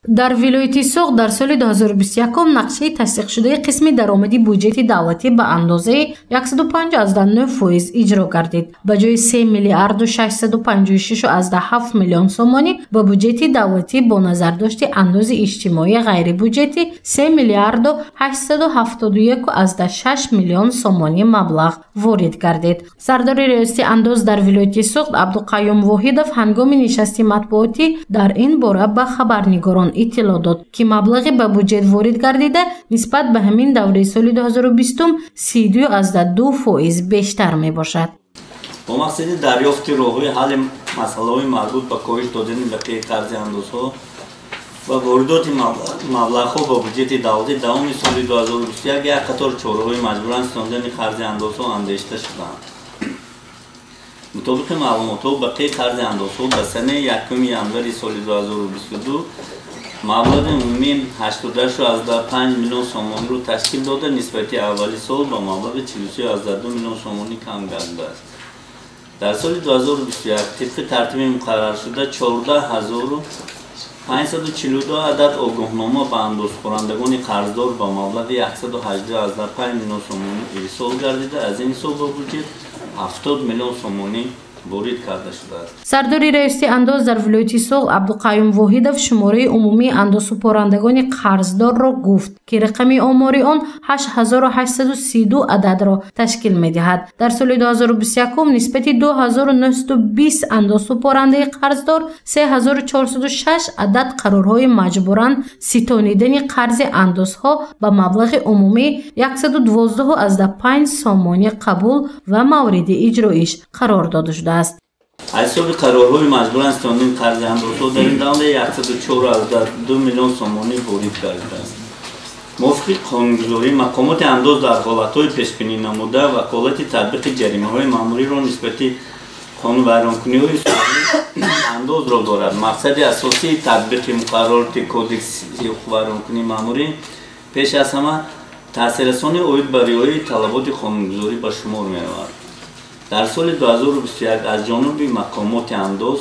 дар вилояти Соғд дар соли 2021 нақшаи тасдиқшудаи қисми даромади буҷети давлатӣ ба андозаи 159% иҷро гардид. Ба ҷои 3 миллиарду 656,7 миллион сомонӣ ба буҷети давлатӣ бо назардошти андози иҷтимоии ғайрибуҷетӣ 3 миллиарду 871,6 миллион сомонӣ маблағ ворид гардид. Сардори риёсати андоз дар вилояти Соғд Абдуқайюм Воҳидов ҳангоми нишасти матбуотӣ дар ин бора ба хабарнигорон иттилоъ дод, ки маблағи ба буҷет ворид гардида нисбат ба ҳамин давраи соли 2020 32% бештар мебошад. با مقصد دریافت راههای حل مسائل مربوط به کاهش دادن بقیه قرض اندازها و واردات مبلغ‌ها با بودجت دولتی دوام سال 2021 یک قطار چاره‌های مجبورانه ستاندن قرض اندازها اندیشیده شدند. مطابق معلومات بقیه قرض اندازها به سنه 1 ژانویه سال 2022 مبلغ عمومی 88.5 میلیون سومانی رو تشکیل داده، نسبت اولی سال با مبلغ 43.2 میلیون سومانی کم گشته است. در سال 2021 طبق ترتیب مقرر شده 14,542 عدد آگاهنامه به اندازه‌خوانندگان قرضدار با مبلغ 118.5 میلیون سومانی ارسال گردیده. از این حساب بودجت 70 میلیون سومانی ворид карда шудааст. Сардори раиси андоз дар вилояти Соғд Абдуқайюм Воҳидов шумораи умумии андозсупорандагони қарздорро гуфт, ки рақами омори он 8832 ададро ташкил медиҳад. Дар соли 2021 нисбати 2920 андозсупорандаи қарздор 3406 адад қарорҳои маҷбуран ситонидани қарзи андозҳо ба маблағи умумии 112.5 сомонӣ қабул ва мавриди иҷроиш қарор дода шудааст. حساب قرارهای مجبوران ستاندن قرض اندازها در این دوره 104.2 میلیون سومانی ورید کرده است. موافق قانونگذاری مقامات انداز در حالتهای پیشبینی نموده وکالت تطبیق جریمه‌های مأموری را نسبت قانون ویرانکنی‌های سوری انداز را دارد. مقصد اساسی تطبیق مقررات کودکس ویرانکنی مأموری پیش از همه تاثیررسانی عاید بر رعایت طلبات قانونگذاری به شمار می‌آورد. در سال 2021 از جانب مقامات انداز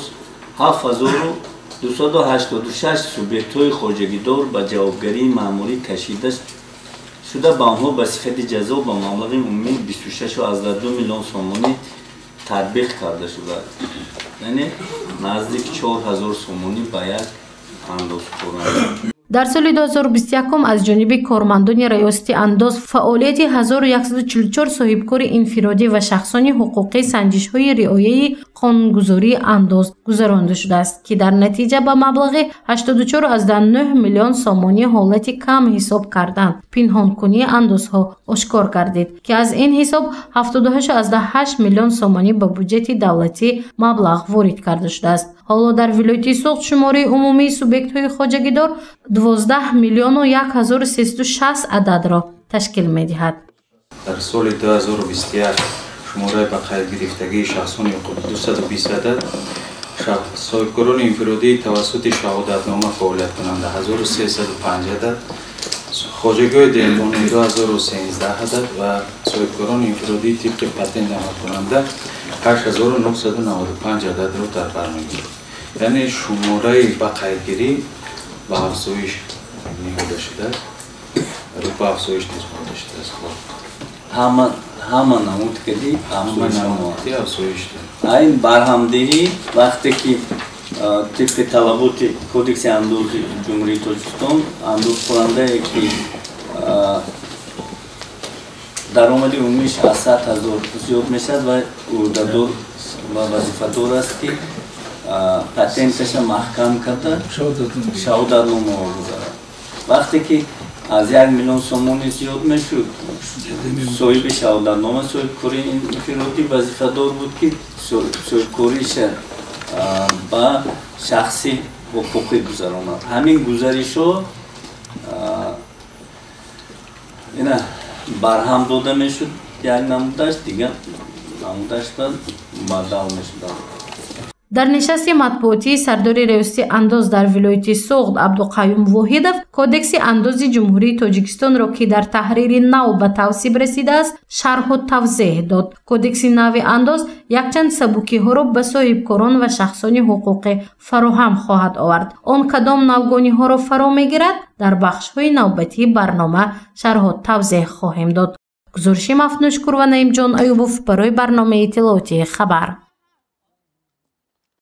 7286 سوبیکت‌های خارجگیدار به جوابگری مأموری کشیده شده به آنها به صفت جزا با مبلغ عمومی 26.2 میلیون سومانی تطبیق کرده شده است. یعنی نزدیک 4000 سومانی به یک اندازه‌خواننده. дар соли 2021 аз ҷониби кормандони раёсати андоз фаъолияти 1144 соҳибкори инфиродӣ ва шахсони ҳуқуқӣ санҷишҳои риояи қонунгузории андоз гузаронида шудааст, ки дар натиҷа ба маблағи 84.9 миллион сомонӣ ҳолати кам ҳисоб кардан пинҳонкунии андозҳо ошкор гардид, ки аз ин ҳисоб 78.8 миллион сомонӣ ба буҷети давлатӣ маблағ ворид карда шудааст. ҳоло дар вилояти Соғд шумораи умумии субъектҳои хоҷагидор 12 миллиону 1306 ададро ташкил медиҳад. дар соли 2021 шумораи ба қайд гирифтагии шахсони ҳуқуқи 220 адад, соҳибкорони инфиродии тавассути шаҳодатнома фаъолияткунанда 1305 адад, хоҷагоҳи деҳқонӣ 2013 адад ва соҳибкорони инфиродии тибқи патент намудкунанда 8995 ададро дар бар мегирад. яъне шумораи ба қайдгирӣ ба афзоиш ниҳода шудааст, рӯ ба афзоиш низ бурда шудааст. ҳама намуд кардӣ, ҳама намуди афзоиш дорад. айн барҳамдиҳӣ вақте ки طبق طلبات کودکس اندوز جمهوری تاجیکستان اندوز کننده که درآمد عمومیش از 100,000 زیاد میشد و عهده‌دار و وظیفه‌دار است که پتنتش محکم کرده شهادتنامه می‌گذارد. وقتی که از 1 میلیون سومانی زیاد میشد، صاحب شهادتنامه صاحبکاری انفرادی وظیفه‌دار بود که صاحبکاریش با شخصی حقوقی گذراند. همین گزارش‌ها اینا برهم داده میشد، یک نمودش دیگر نمودش بعد بدل میشد. дар нишасти матбуотии сардори раёсати андоз дар вилояти Суғд Абдуқаюм Воҳидов кодекси андози ҷумҳурии Тоҷикистонро ки дар таҳрири нав ба тавсиб расидааст, шарҳу тавзеҳ дод. Кодекси нави андоз якчанд сабукиҳоро ба соҳибкорон ва шахсони ҳуқуқӣ фароҳам хоҳад овард. Он кадом навгониҳоро фаро мегирад? Дар бахшҳои навбатии барнома шарҳу тавзеҳ хоҳем дод. гузориши Мафнуншкур ва Наимҷон Аюбов барои барномаи иттилоотии хабар.